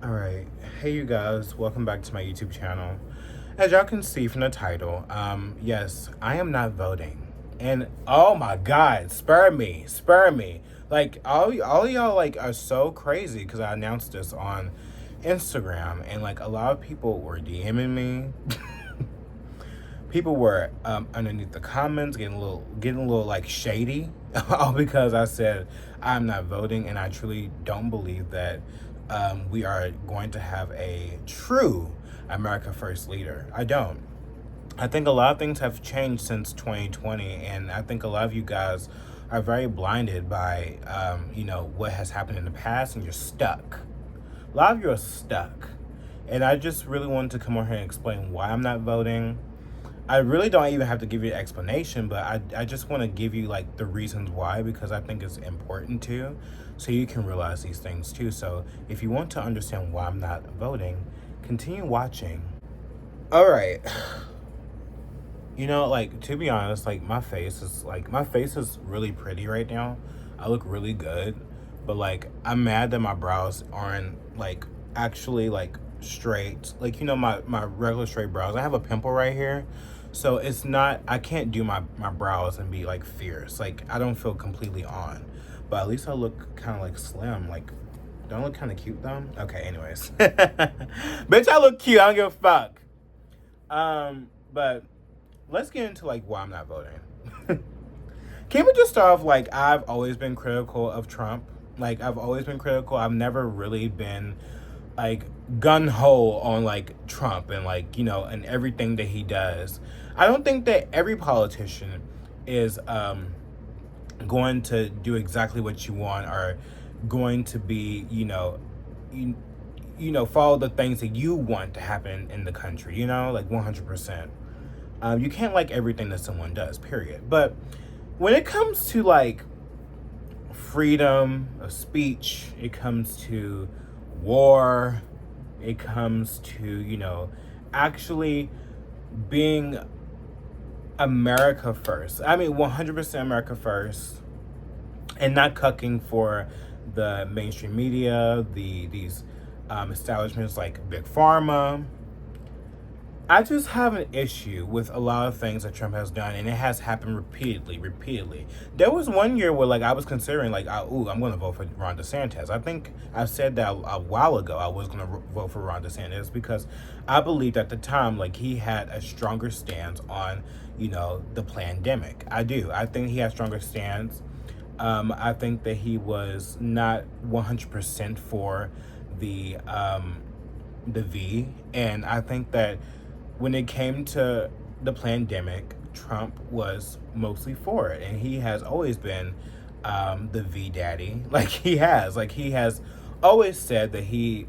All right. Hey, you guys. Welcome back to my YouTube channel. As y'all can see from the title, yes, I am not voting. And oh my God, spur me, spur me. Like all y'all like are so crazy because I announced this on Instagram, and like a lot of people were DMing me. People were underneath the comments getting a little like shady, all because I said I'm not voting, and I truly don't believe that we are going to have a true America First leader. I don't. I think a lot of things have changed since 2020, and I think a lot of you guys are very blinded by what has happened in the past, and you're stuck. A lot of you are stuck, and I just really wanted to come over here and explain why I'm not voting. I really don't even have to give you an explanation, but I just want to give you like the reasons why, because I think it's important too, so you can realize these things too. So if you want to understand why I'm not voting, continue watching. All right. Like, to be honest, like my face is really pretty right now. I look really good, but like I'm mad that my brows aren't like actually like straight. Like, my regular straight brows. I have a pimple right here. So it's not, I can't do my brows and be like fierce. Like, I don't feel completely on. But at least I look kind of like slim. Like, don't I look kind of cute though? Okay, anyways. Bitch, I look cute. I don't give a fuck. But let's get into like why I'm not voting. Can we just start off like I've always been critical of Trump? Like, I've always been critical. I've never really been like gun-ho on like Trump and like, and everything that he does. I don't think that every politician is going to do exactly what you want, or going to be, follow the things that you want to happen in the country, like 100%. You can't like everything that someone does, period. But when it comes to like freedom of speech, it comes to war, it comes to, actually being America first. I mean, 100% America first, and not cucking for the mainstream media, these establishments like Big Pharma. I just have an issue with a lot of things that Trump has done, and it has happened repeatedly. There was one year where, like, I was considering, like, I'm going to vote for Ron DeSantis. I think I said that a while ago. I was going to vote for Ron DeSantis because I believed at the time, like, he had a stronger stance on, the pandemic. I do. I think he had stronger stance. I think that he was not 100% for the V, and I think that when it came to the pandemic, Trump was mostly for it, and he has always been the V daddy. He has always said that he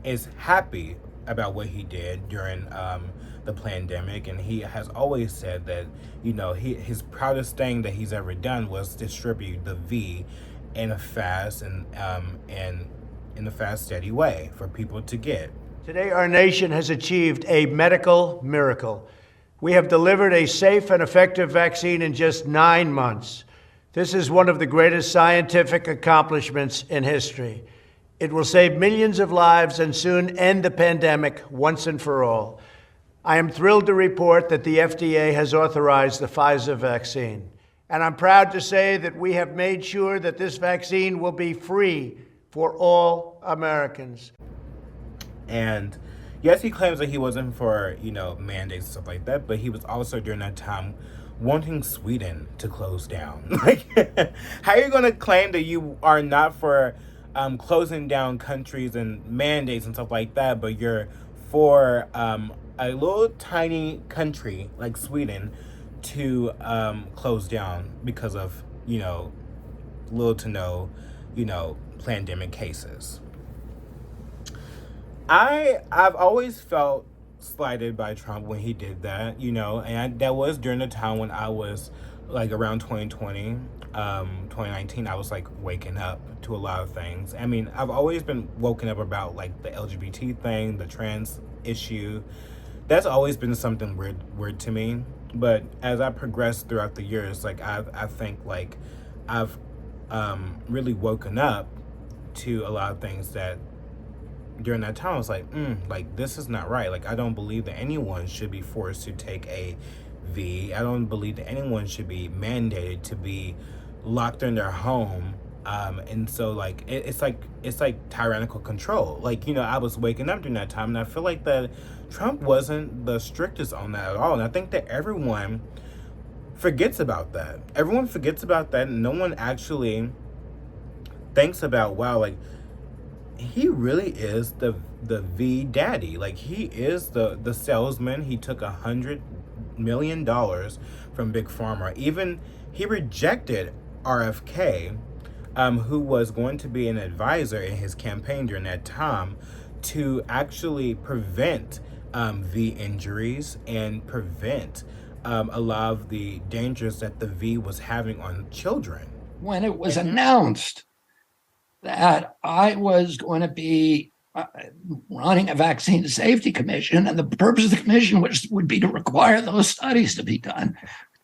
is happy about what he did during the pandemic, and he has always said that his proudest thing that he's ever done was distribute the V in a fast and in a fast, steady way for people to get. Today, our nation has achieved a medical miracle. We have delivered a safe and effective vaccine in just 9 months. This is one of the greatest scientific accomplishments in history. It will save millions of lives and soon end the pandemic once and for all. I am thrilled to report that the FDA has authorized the Pfizer vaccine. And I'm proud to say that we have made sure that this vaccine will be free for all Americans. And yes, he claims that he wasn't for, mandates and stuff like that, but he was also during that time wanting Sweden to close down. Like, how are you going to claim that you are not for closing down countries and mandates and stuff like that, but you're for a little tiny country like Sweden to close down because of, little to no, pandemic cases? I've always felt slighted by Trump when he did that, that was during the time when I was like around 2020, 2019, I was like waking up to a lot of things. I mean, I've always been woken up about like the LGBT thing, the trans issue. That's always been something weird to me. But as I progressed throughout the years, like I think like I've really woken up to a lot of things that during that time, I was like, this is not right. Like, I don't believe that anyone should be forced to take a V. I don't believe that anyone should be mandated to be locked in their home. And so like it's like tyrannical control. Like, I was waking up during that time, and I feel like that Trump wasn't the strictest on that at all. And I think that everyone forgets about that. Everyone forgets about that, and no one actually thinks about, wow, like, he really is the V daddy. Like, he is the salesman. He took $100 million from Big Pharma. Even he rejected RFK, who was going to be an advisor in his campaign during that time, to actually prevent V injuries and prevent a lot of the dangers that the V was having on children. When it was announced that I was going to be running a vaccine safety commission, and the purpose of the commission would be to require those studies to be done,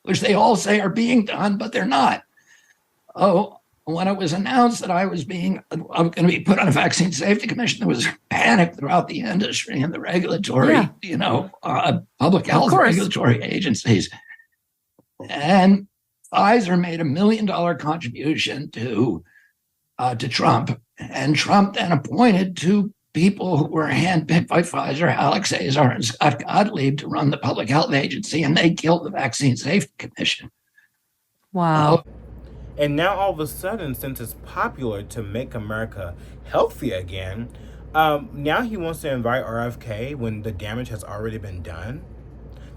which they all say are being done, but they're not. Oh, when it was announced that I was going to be put on a vaccine safety commission, there was panic throughout the industry and the regulatory, public health regulatory agencies. And Pfizer made $1 million contribution to Trump, and Trump then appointed two people who were handpicked by Pfizer, Alex Azar and Scott Gottlieb, to run the public health agency, and they killed the vaccine safety commission. Wow. And now all of a sudden, since it's popular to make America healthy again, now he wants to invite RFK when the damage has already been done.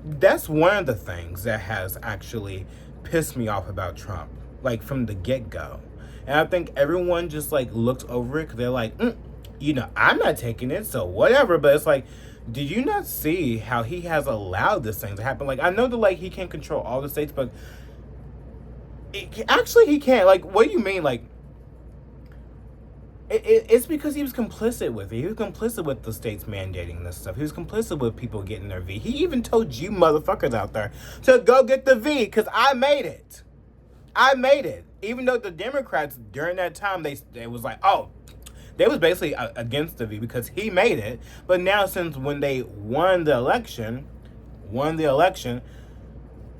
That's one of the things that has actually pissed me off about Trump, like from the get-go. And I think everyone just like looks over it because they're like, I'm not taking it, so whatever. But it's like, did you not see how he has allowed this thing to happen? Like, I know that like he can't control all the states, but actually he can't. Like, what do you mean? Like, it's because he was complicit with it. He was complicit with the states mandating this stuff. He was complicit with people getting their V. He even told you motherfuckers out there to go get the V because I made it. Even though the Democrats during that time, they was like, oh, they was basically against the V because he made it. But now, since when they won the election,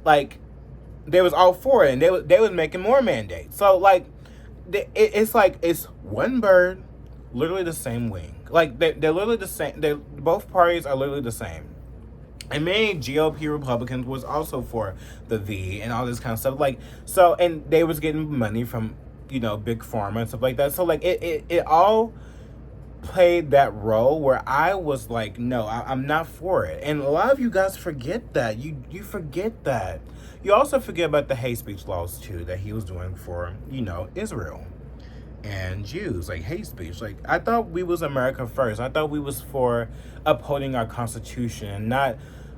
like, they was all for it, and they was making more mandates. So like, it's one bird, literally the same wing. Like, they're literally the same. Both parties are literally the same. And many GOP Republicans was also for the V and all this kind of stuff. Like, so, and they was getting money from, Big Pharma and stuff like that. So like, it all played that role where I was like, no, I'm not for it. And a lot of you guys forget that. You forget that. You also forget about the hate speech laws too that he was doing for, Israel and Jews, like hate speech. Like, I thought we was America first. I thought we was for upholding our Constitution and not,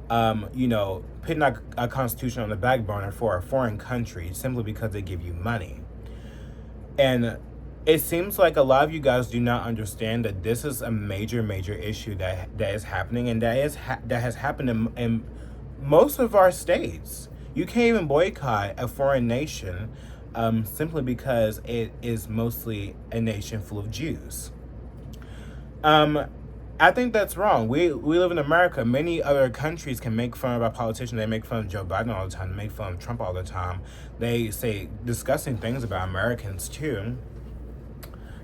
putting our Constitution on the back burner for a foreign country simply because they give you money. And it seems like a lot of you guys do not understand that this is a major, major issue that is happening, and that has happened in most of our states. You can't even boycott a foreign nation simply because it is mostly a nation full of Jews. I think that's wrong. We live in America. Many other countries can make fun of our politicians. They make fun of Joe Biden all the time. They make fun of Trump all the time. They say disgusting things about Americans too,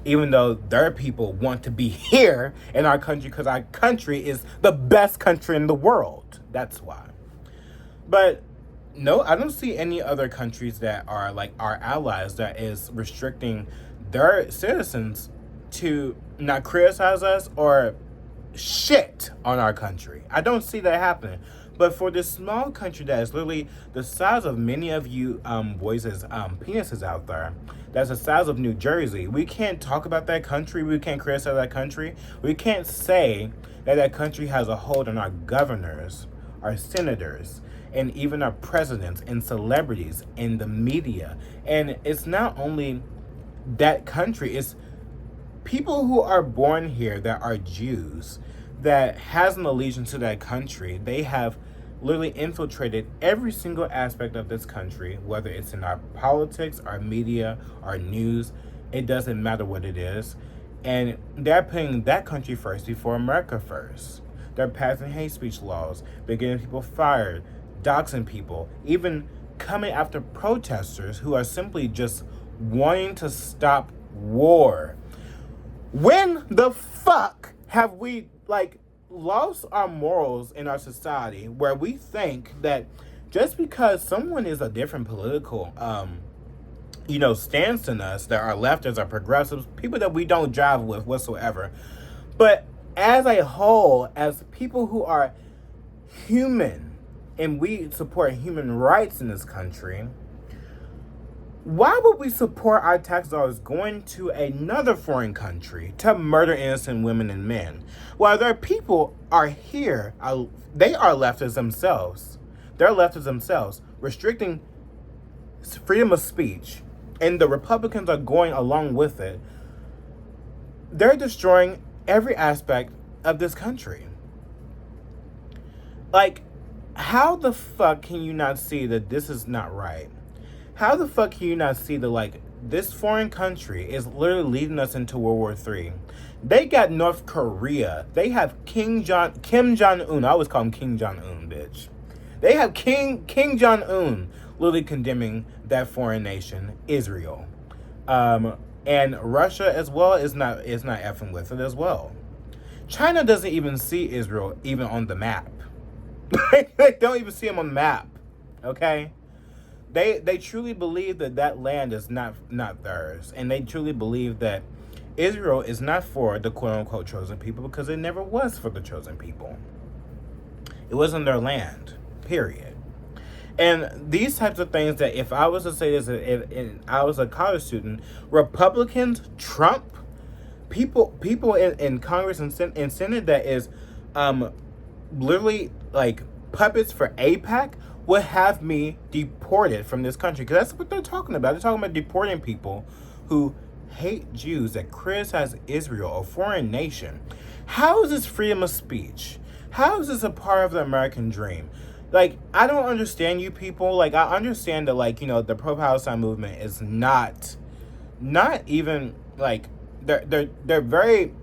even though their people want to be here in our country because our country is the best country in the world. That's why. But no, I don't see any other countries that are like our allies that is restricting their citizens to not criticize us or shit on our country. I don't see that happening. But for this small country that is literally the size of many of you boys' penises out there, that's the size of New Jersey, we can't talk about that country. We can't criticize that country. We can't say that that country has a hold on our governors, our senators, and even our presidents and celebrities and the media. And it's not only that country, it's people who are born here that are Jews that has an allegiance to that country. They have literally infiltrated every single aspect of this country, whether it's in our politics, our media, our news. It doesn't matter what it is. And they're putting that country first before America first. They're passing hate speech laws. They're getting people fired, doxing people, even coming after protesters who are simply just wanting to stop war. When the fuck have we, like, lost our morals in our society where we think that just because someone is a different political stance than us, that are leftists or progressives, people that we don't jive with whatsoever, but as a whole, as people who are human and we support human rights in this country, why would we support our tax dollars going to another foreign country to murder innocent women and men? While their people are here, they are leftists themselves. They're leftists themselves, restricting freedom of speech, and the Republicans are going along with it. They're destroying every aspect of this country. Like, how the fuck can you not see that this is not right? How the fuck can you not see that, like, this foreign country is literally leading us into World War III? They got North Korea. They have Kim Jong-un. I always call him King Jong-un, bitch. They have King Jong-un literally condemning that foreign nation, Israel. And Russia as well is not effing with it as well. China doesn't even see Israel even on the map. They don't even see him on the map. Okay? They truly believe that land is not theirs. And they truly believe that Israel is not for the quote-unquote chosen people, because it never was for the chosen people. It wasn't their land, period. And these types of things, that if I was to say this, if I was a college student, Republicans, Trump, people in Congress and Senate that is literally like puppets for AIPAC would have me deported from this country, because that's what they're talking about. They're talking about deporting people who hate Jews, that criticize Israel, a foreign nation. How is this freedom of speech? How is this a part of the American dream? Like, I don't understand you people. Like, I understand that, like, the pro-Palestine movement is not even, like, they're very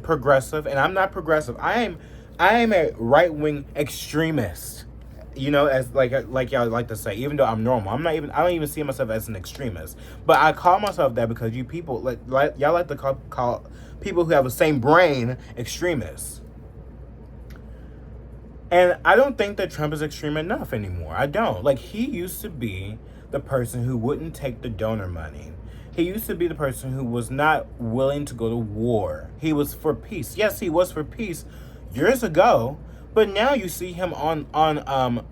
progressive, and I'm not progressive. I am a right-wing extremist. As like y'all like to say, even though I'm normal, I don't even see myself as an extremist. But I call myself that because you people y'all like to call people who have the same brain extremists. And I don't think that Trump is extreme enough anymore. I don't. Like, he used to be the person who wouldn't take the donor money. He used to be the person who was not willing to go to war. He was for peace. Yes, he was for peace years ago, but now you see him online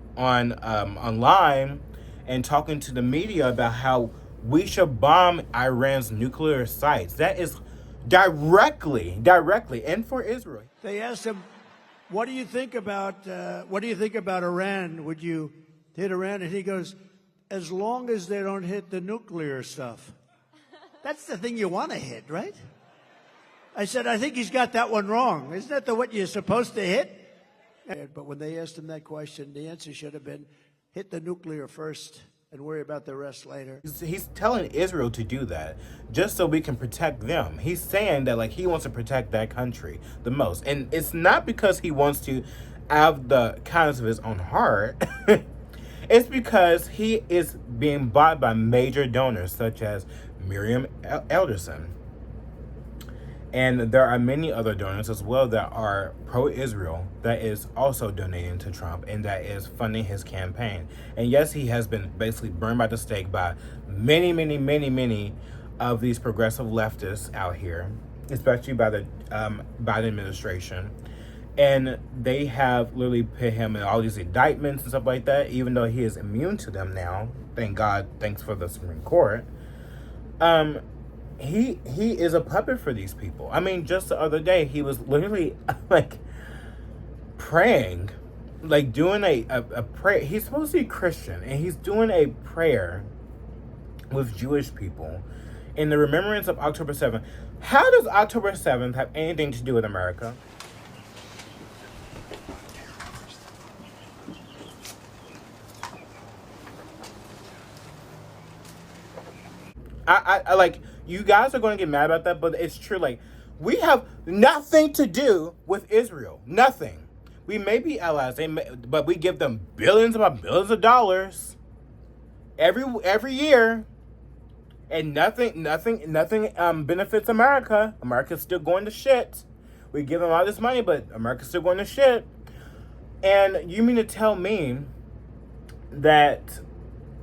and talking to the media about how we should bomb Iran's nuclear sites. That is directly, and for Israel. They asked him, what do you think about Iran? Would you hit Iran? And he goes, as long as they don't hit the nuclear stuff. That's the thing you want to hit, right? I said, I think he's got that one wrong. Isn't that what you're supposed to hit? But when they asked him that question, the answer should have been, hit the nuclear first and worry about the rest later. He's telling Israel to do that just so we can protect them. He's saying that, like, he wants to protect that country the most. And it's not because he wants to have the kindness of his own heart. It's because he is being bought by major donors such as Miriam Elderson. And there are many other donors as well that are pro-Israel that is also donating to Trump and that is funding his campaign. And yes, he has been basically burned by the stake by many of these progressive leftists out here, especially by the Biden administration. And they have literally put him in all these indictments and stuff like that, even though he is immune to them now. Thank God, thanks for the Supreme Court. He is a puppet for these people. I mean, just the other day, he was literally, like, praying, like, doing a prayer. He's supposed to be Christian, and he's doing a prayer with Jewish people in the remembrance of October 7th. How does October 7th have anything to do with America? I like, you guys are going to get mad about that, but it's true. Like, We have nothing to do with Israel. Nothing. We may be allies, but we give them billions upon billions of dollars every year, and nothing benefits America. America's still going to shit. We give them all this money, but America's still going to shit. And you mean to tell me that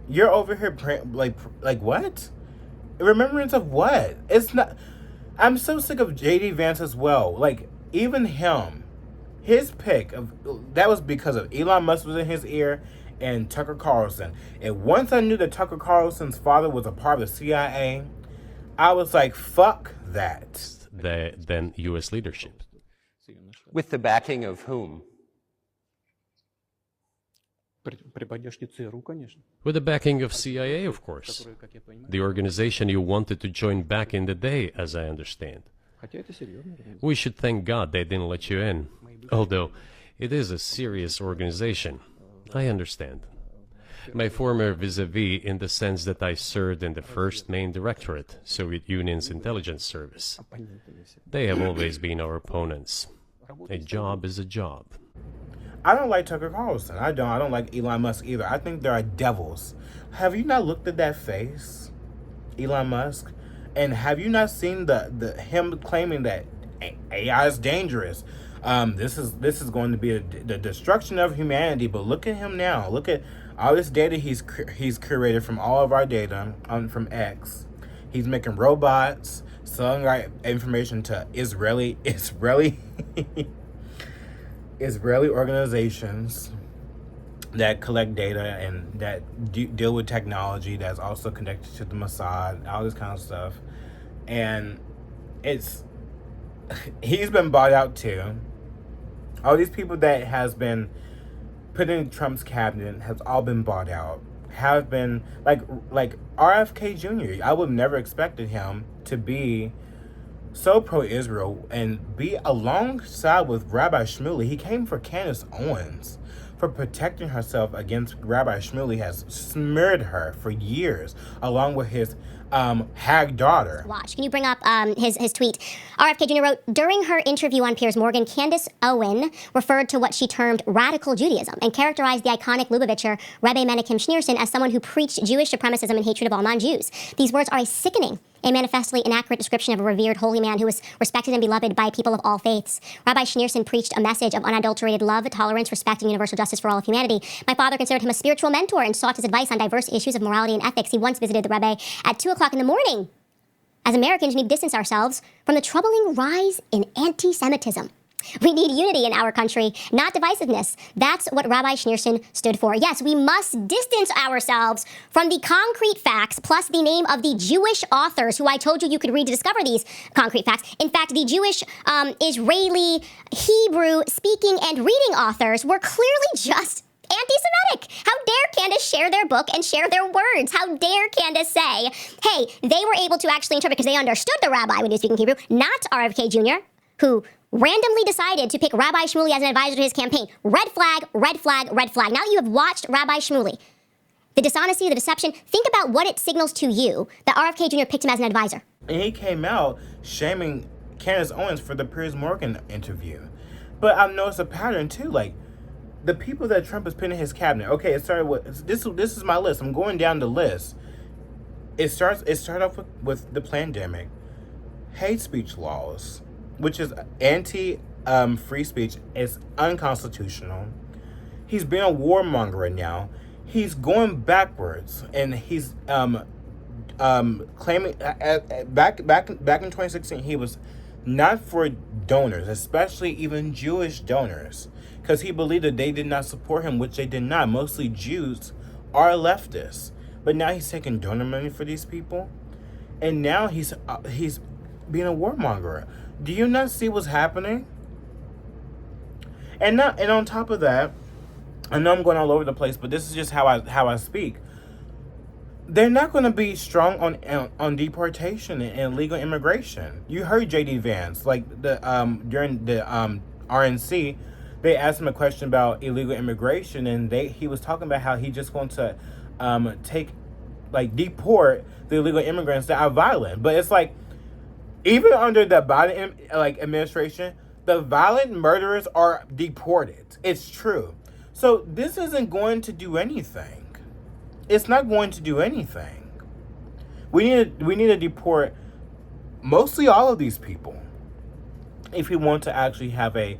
you're over here like what? Remembrance of what? It's not. I'm so sick of JD Vance as well. Like, even him, his pick of that was because of Elon Musk was in his ear and Tucker Carlson. And once I knew that Tucker Carlson's father was a part of the CIA, I was like, fuck that. The then U.S. leadership. With the backing of whom? With the backing of CIA, of course. The organization you wanted to join back in the day, as I understand. We should thank God they didn't let you in. Although, it is a serious organization. I understand. My former vis-a-vis in the sense that I served in the first main directorate, Soviet Union's intelligence service. They have always been our opponents. A job is a job. I don't like Tucker Carlson. I don't like Elon Musk either. I think they're devils. Have you not looked at that face, Elon Musk? And have you not seen the him claiming that AI is dangerous? This is going to be the destruction of humanity. But look at him now. Look at all this data he's curated from all of our data from X. He's making robots, selling our information to Israeli Israeli organizations that collect data and that deal with technology that's also connected to the Mossad, all this kind of stuff. And he's been bought out too. All these people that has been put in Trump's cabinet has all been bought out. Have been like RFK Jr. I would have never expected him to be so pro-Israel and be alongside with Rabbi Shmuley. He came for Candace Owens for protecting herself against Rabbi Shmuley, has smeared her for years, along with his hag daughter. Watch. Can you bring up his tweet? RFK Jr. wrote, during her interview on Piers Morgan, Candace Owen referred to what she termed radical Judaism and characterized the iconic Lubavitcher Rebbe Menachem Schneerson as someone who preached Jewish supremacism and hatred of all non-Jews. These words are a sickening and manifestly inaccurate description of a revered holy man who was respected and beloved by people of all faiths. Rabbi Schneerson preached a message of unadulterated love, tolerance, respect, and universal justice for all of humanity. My father considered him a spiritual mentor and sought his advice on diverse issues of morality and ethics. He once visited the Rebbe at 2 o'clock in the morning. As Americans, we need to distance ourselves from the troubling rise in anti-Semitism. We need unity in our country, not divisiveness. That's what Rabbi Schneerson stood for. Yes, we must distance ourselves from the concrete facts plus the name of the Jewish authors who I told you could read to discover these concrete facts. In fact, the Jewish, Israeli, Hebrew speaking and reading authors were clearly just anti-Semitic. How dare Candace share their book and share their words? How dare Candace say, hey, they were able to actually interpret because they understood the rabbi when he was speaking Hebrew, not RFK Jr., who randomly decided to pick Rabbi Shmuley as an advisor to his campaign. Red flag, red flag, red flag. Now that you have watched Rabbi Shmuley, the dishonesty, the deception, think about what it signals to you that RFK Jr. picked him as an advisor. And he came out shaming Candace Owens for the Piers Morgan interview. But I've noticed a pattern too, like the people that Trump is putting in his cabinet. Okay, it started with this is my list. I'm going down the list. It started off with the pandemic, hate speech laws, which is anti-free speech, is unconstitutional. He's being a warmonger now. He's going backwards, and he's claiming back in 2016 he was not for donors, especially even Jewish donors, because he believed that they did not support him, which they did not. Mostly Jews are leftists, but now he's taking donor money for these people, and now he's being a warmonger. Do you not see what's happening? And on top of that, I know I'm going all over the place, but this is just how I speak. They're not going to be strong on deportation and illegal immigration. You heard JD Vance, like during the RNC, they asked him a question about illegal immigration, and he was talking about how he just wants to deport the illegal immigrants that are violent. But it's like, even under the Biden administration, the violent murderers are deported. It's true. So this isn't going to do anything. It's not going to do anything. We need to deport mostly all of these people if we want to actually have a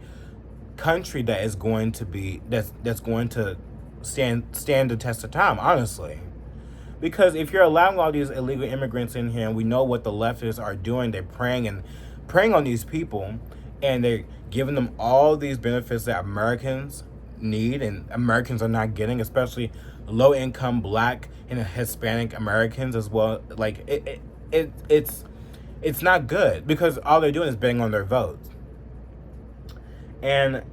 country that is going to be that's going to stand the test of time, honestly. Because if you're allowing all these illegal immigrants in here, and we know what the leftists are doing, they're preying on these people, and they're giving them all these benefits that Americans need and Americans are not getting, especially low-income Black and Hispanic Americans as well. Like it's not good, because all they're doing is betting on their votes. And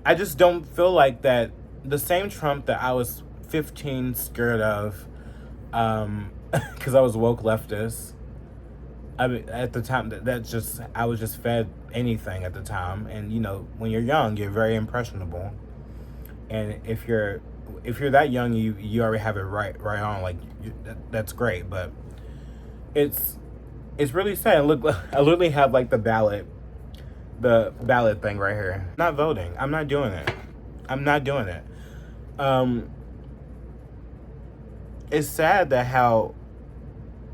I just don't feel like that the same Trump that I was 15 scared of, because I was woke leftist. I mean, at the time, I was just fed anything at the time, and when you're young, you're very impressionable, and if you're that young, you already have it right on. Like that's great, but it's really sad. And look, I literally have like the ballot thing right here. Not voting. I'm not doing it. It's sad that how,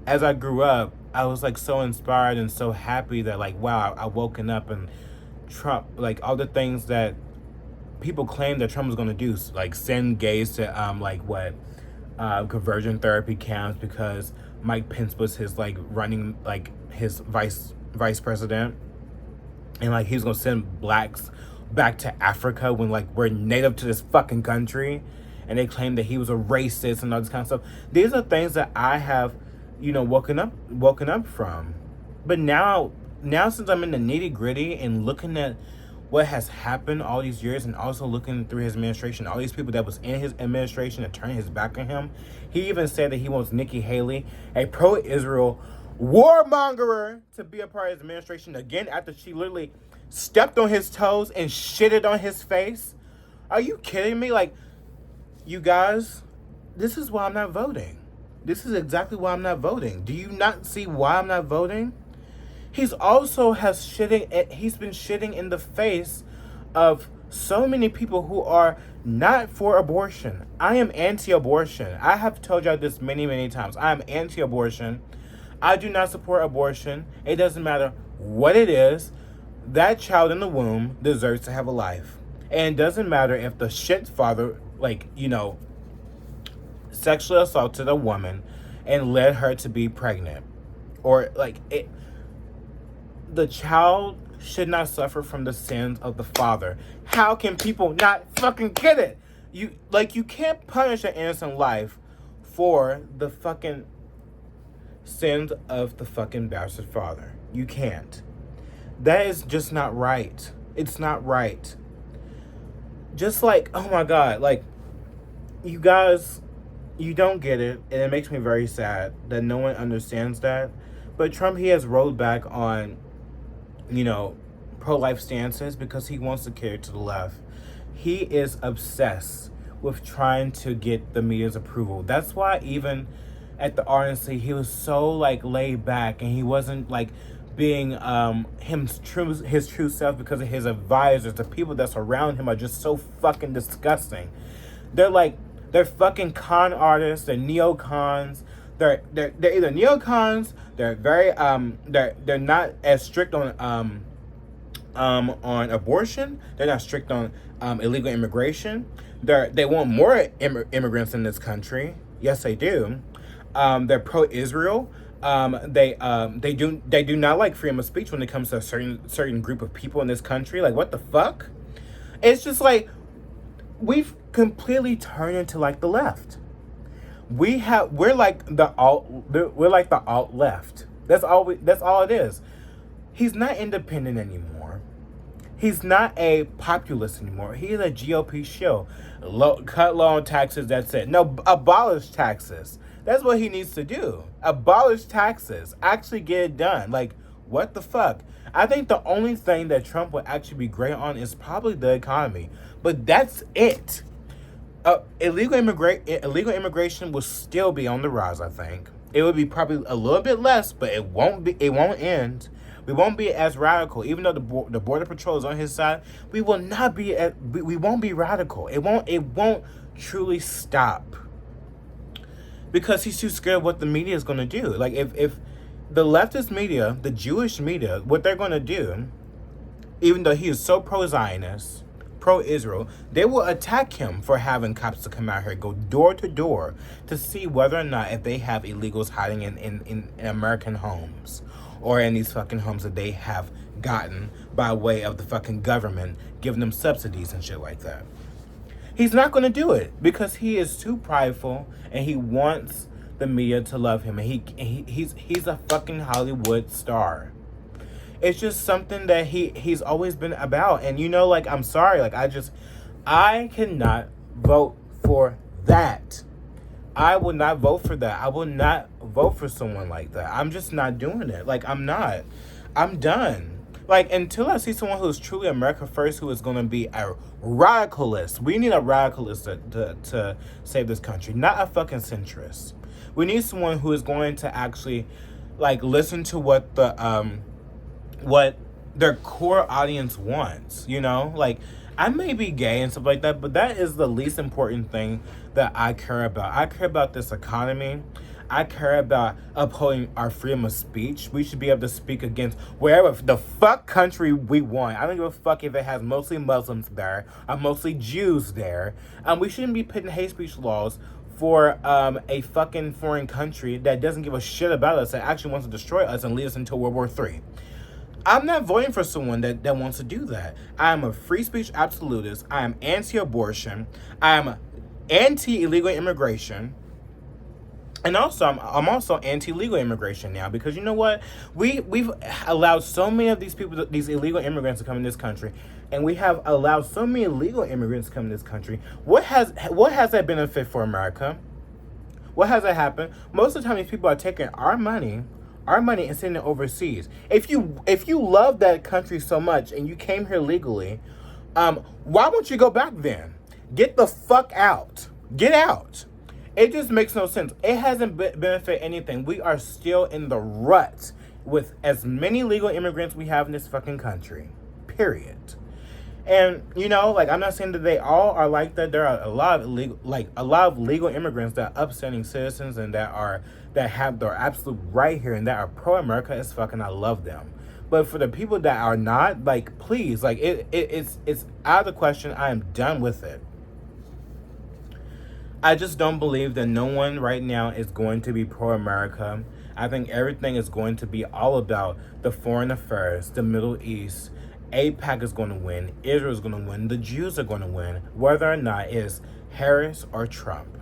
as I grew up, I was like so inspired and so happy that like, wow, I woken up and Trump, like all the things that people claim that Trump was going to do, like send gays to conversion therapy camps because Mike Pence was his like running, like his vice president, and like he's going to send Blacks back to Africa when like we're native to this fucking country, and they claim that he was a racist and all this kind of stuff. These are things that I have, woken up from. But now since I'm in the nitty gritty and looking at what has happened all these years, and also looking through his administration, all these people that was in his administration and turning his back on him. He even said that he wants Nikki Haley, a pro-Israel warmonger, to be a part of his administration again after she literally stepped on his toes and shitted on his face. Are you kidding me? Like, you guys, this is why I'm not voting. This is exactly why I'm not voting. Do you not see why I'm not voting? He's also he's been shitting in the face of so many people who are not for abortion. I am anti-abortion. I have told y'all this many, many times. I am anti-abortion. I do not support abortion. It doesn't matter what it is. That child in the womb deserves to have a life. And it doesn't matter if the shit father, sexually assaulted a woman and led her to be pregnant. Or, the child should not suffer from the sins of the father. How can people not fucking get it? You can't punish an innocent life for the fucking sins of the fucking bastard father. You can't. That is just not right. It's not right. Just oh my God, you guys, you don't get it, and it makes me very sad that no one understands that. But Trump, he has rolled back on, pro-life stances because he wants to cater to the left. He is obsessed with trying to get the media's approval. That's why even at the RNC, he was so laid back, and he wasn't being his true self, because of his advisors. The people that's around him are just so fucking disgusting. They're fucking con artists. They're neocons. They're either neocons. They're very they're not as strict on abortion. They're not strict on illegal immigration. They want more immigrants in this country. Yes, they do. They're pro-Israel. They do not like freedom of speech when it comes to a certain group of people in this country. What the fuck? It's just we've completely turned into the left. We're like the alt left. That's all it is. He's not independent anymore. He's not a populist anymore. He is a GOP shill. Cut low on taxes, that's it. No, abolish taxes. That's what he needs to do. Abolish taxes. Actually get it done. What the fuck? I think the only thing that Trump would actually be great on is probably the economy. But that's it. Illegal immigration will still be on the rise, I think. It would be probably a little bit less, but it won't end. We won't be as radical, even though the border patrol is on his side. We will not be. We won't be radical. It won't truly stop because he's too scared of what the media is going to do. Like if the leftist media, the Jewish media, what they're going to do, even though he is so pro-Zionist, pro-Israel, they will attack him for having cops to come out here, go door to door to see whether or not if they have illegals hiding in American homes or in these fucking homes that they have gotten by way of the fucking government giving them subsidies and shit like that. He's not going to do it because he is too prideful and he wants the media to love him, and he's a fucking Hollywood star. It's just something that he's always been about. And like, I'm sorry, like I cannot vote for that. I will not vote for that. I will not vote for someone like that. I'm just not doing it. Like, I'm not. I'm done. Like, until I see someone who's truly America first, who is going to be a radicalist. We need a radicalist to save this country, not a fucking centrist. We need someone who is going to actually, like, listen to what what their core audience wants, Like, I may be gay and stuff like that, but that is the least important thing that I care about. I care about this economy. I care about upholding our freedom of speech. We should be able to speak against wherever the fuck country we want. I don't give a fuck if it has mostly Muslims there or mostly Jews there. We shouldn't be putting hate speech laws for a fucking foreign country that doesn't give a shit about us, that actually wants to destroy us and lead us into World War III. I'm not voting for someone that wants to do that. I am a free speech absolutist. I am anti-abortion. I am anti-illegal immigration. And also, I'm also anti-legal immigration now, because you know what? We've allowed so many of these people, these illegal immigrants, to come in this country, and we have allowed so many illegal immigrants to come in this country. What has that benefit for America? What has that happened? Most of the time, these people are taking our money and sending it overseas. If you love that country so much and you came here legally, why won't you go back then? Get the fuck out. Get out. It just makes no sense. It hasn't benefit anything. We are still in the rut with as many legal immigrants we have in this fucking country. Period. And like, I'm not saying that they all are like that. There are a lot of legal immigrants that are upstanding citizens and that have their absolute right here and that are pro-America as fuck, and I love them. But for the people that are not, like, please, like, it's out of the question. I am done with it. I just don't believe that no one right now is going to be pro-America. I think everything is going to be all about the foreign affairs, the Middle East. AIPAC is going to win. Israel is going to win. The Jews are going to win, whether or not it's Harris or Trump.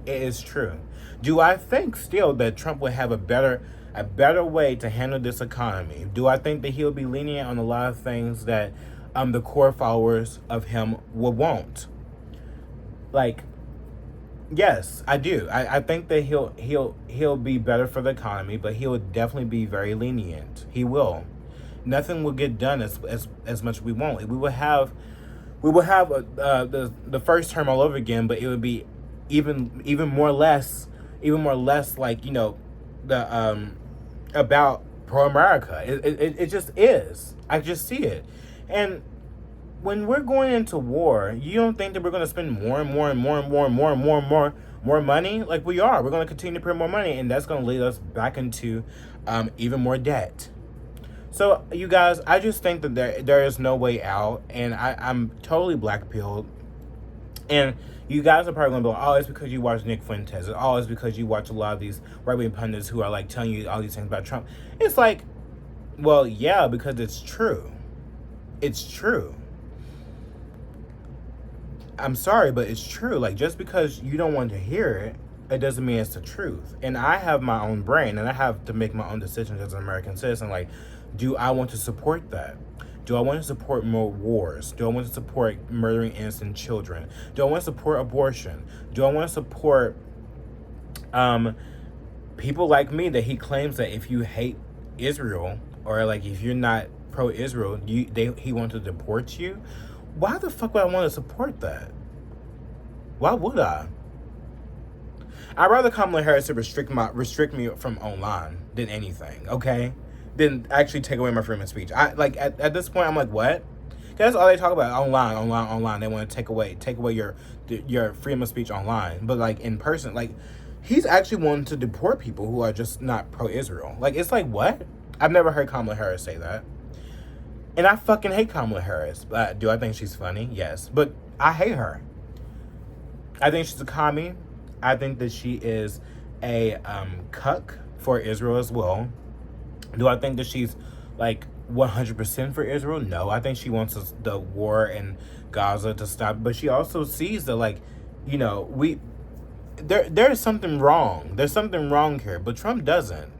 It is true. Do I think still that Trump would have a better way to handle this economy? Do I think that he'll be lenient on a lot of things that the core followers of him will won't? Like, yes, I do. I think that he'll be better for the economy, but he'll definitely be very lenient. He will. Nothing will get done as much as we won't. We will have the first term all over again, but it would be even more less like the about pro-America. It just is. I just see it. And when we're going into war, you don't think that we're going to spend more money? Like, we are. We're going to continue to print more money, and that's going to lead us back into even more debt. So, you guys, I just think that there is no way out, and I'm totally black-pilled. And you guys are probably going to be like, oh, it's because you watch Nick Fuentes. Oh, it's because you watch a lot of these right-wing pundits who are, like, telling you all these things about Trump. It's like, well, yeah, because it's true. It's true. I'm sorry, but it's true. Like, just because you don't want to hear it, it doesn't mean it's the truth. And I have my own brain, and I have to make my own decisions as an American citizen. Like, do I want to support that? Do I want to support more wars? Do I want to support murdering innocent children? Do I want to support abortion? Do I want to support people like me that he claims that if you hate Israel, or like if you're not pro-Israel, he wants to deport you? Why the fuck would I want to support that? Why would I? I'd rather Kamala Harris to restrict me from online than anything, okay? than actually take away my freedom of speech. I like at this point, I'm like, what? That's all they talk about, online. They want to take away your freedom of speech online, but like in person, like he's actually wanting to deport people who are just not pro-Israel. Like, it's like, what? I've never heard Kamala Harris say that, and I fucking hate Kamala Harris. Do I think she's funny? Yes, but I hate her. I think she's a commie. I think that she is a cuck for Israel as well. Do I think that she's like 100% for Israel? No, I think she wants the war in Gaza to stop, but she also sees that, like, you know, there's something wrong. There's something wrong here, but Trump doesn't.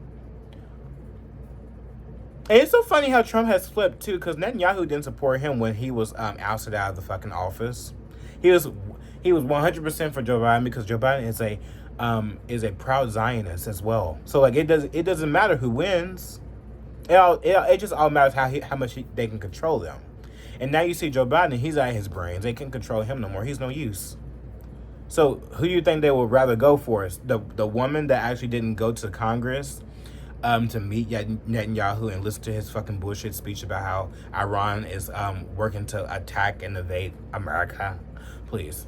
And it's so funny how Trump has flipped too, because Netanyahu didn't support him when he was ousted out of the fucking office. He was 100% for Joe Biden because Joe Biden is a proud Zionist as well. So like it doesn't matter who wins. It just all matters how much they can control them. And now you see Joe Biden, he's out of his brains. They can't control him no more. He's no use. So who do you think they would rather go for? The woman that actually didn't go to Congress to meet Netanyahu and listen to his fucking bullshit speech about how Iran is working to attack and invade America? Please.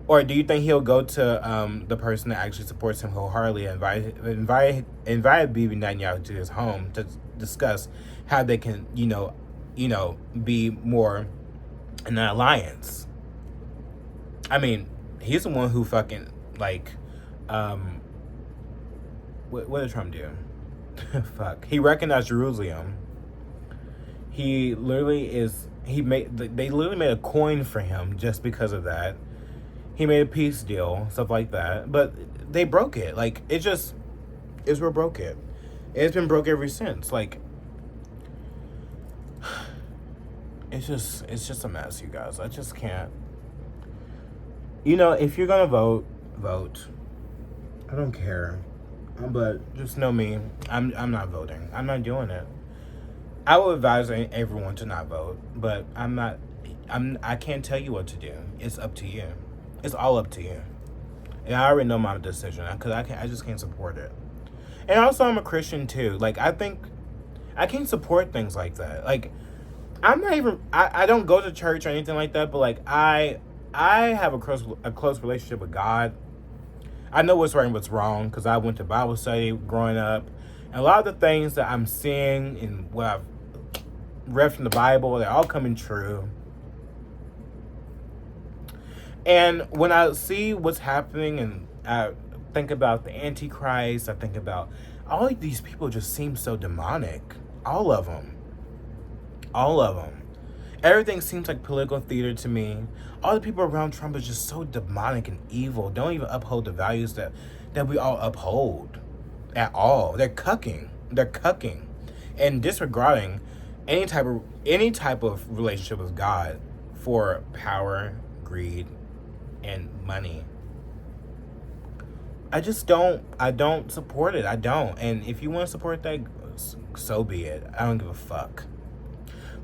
Or do you think he'll go to the person that actually supports him wholeheartedly and invite Bibi Netanyahu to his home to discuss how they can, be more in an alliance? I mean, he's the one who fucking, like, what did Trump do? Fuck. He recognized Jerusalem. He literally they literally made a coin for him just because of that. He made a peace deal, stuff like that. But they broke it. Like, Israel broke it. It's been broke ever since. Like, it's just a mess, you guys. I just can't. If you're gonna vote. I don't care. But just know me. I'm not voting. I'm not doing it. I will advise everyone to not vote, but I can't tell you what to do. It's up to you. It's all up to you. And I already know my decision because I just can't support it. And also, I'm a Christian too. Like, I think I can't support things like that. Like, I'm not even. I don't go to church or anything like that. But like, I have a close relationship with God. I know what's right and what's wrong because I went to Bible study growing up. And a lot of the things that I'm seeing and what I've read from the Bible, they're all coming true. And when I see what's happening and I think about the Antichrist, I think about all of these people just seem so demonic. All of them. Everything seems like political theater to me. All the people around Trump is just so demonic and evil. Don't even uphold the values that we all uphold at all. They're cucking and disregarding any type of relationship with God for power, greed, and money. I don't support it. I don't. And if you want to support that, so be it. I don't give a fuck.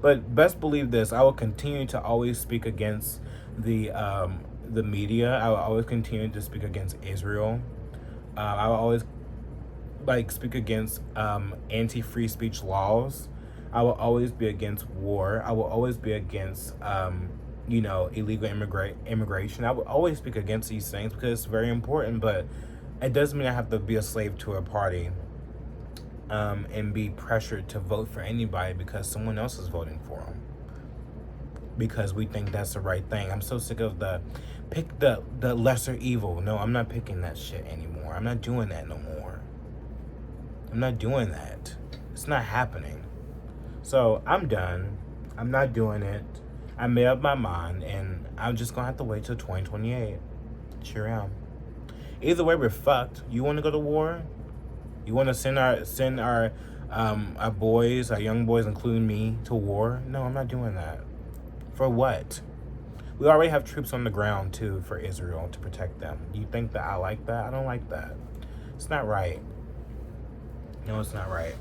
But best believe this, I will continue to always speak against the media. I will always continue to speak against Israel. I will always speak against anti-free speech laws. I will always be against war. I will always be against illegal immigration. I will always speak against these things because it's very important, but it doesn't mean I have to be a slave to a party and be pressured to vote for anybody because someone else is voting for them because we think that's the right thing. I'm so sick of pick the lesser evil. No, I'm not picking that shit anymore. I'm not doing that no more. I'm not doing that. It's not happening. So I'm done. I'm not doing it. I made up my mind, and I'm just gonna have to wait till 2028. Sure am. Either way, we're fucked. You want to go to war? You want to send our boys, our young boys, including me, to war? No, I'm not doing that. For what? We already have troops on the ground too for Israel to protect them. You think that I like that? I don't like that. It's not right. No, it's not right.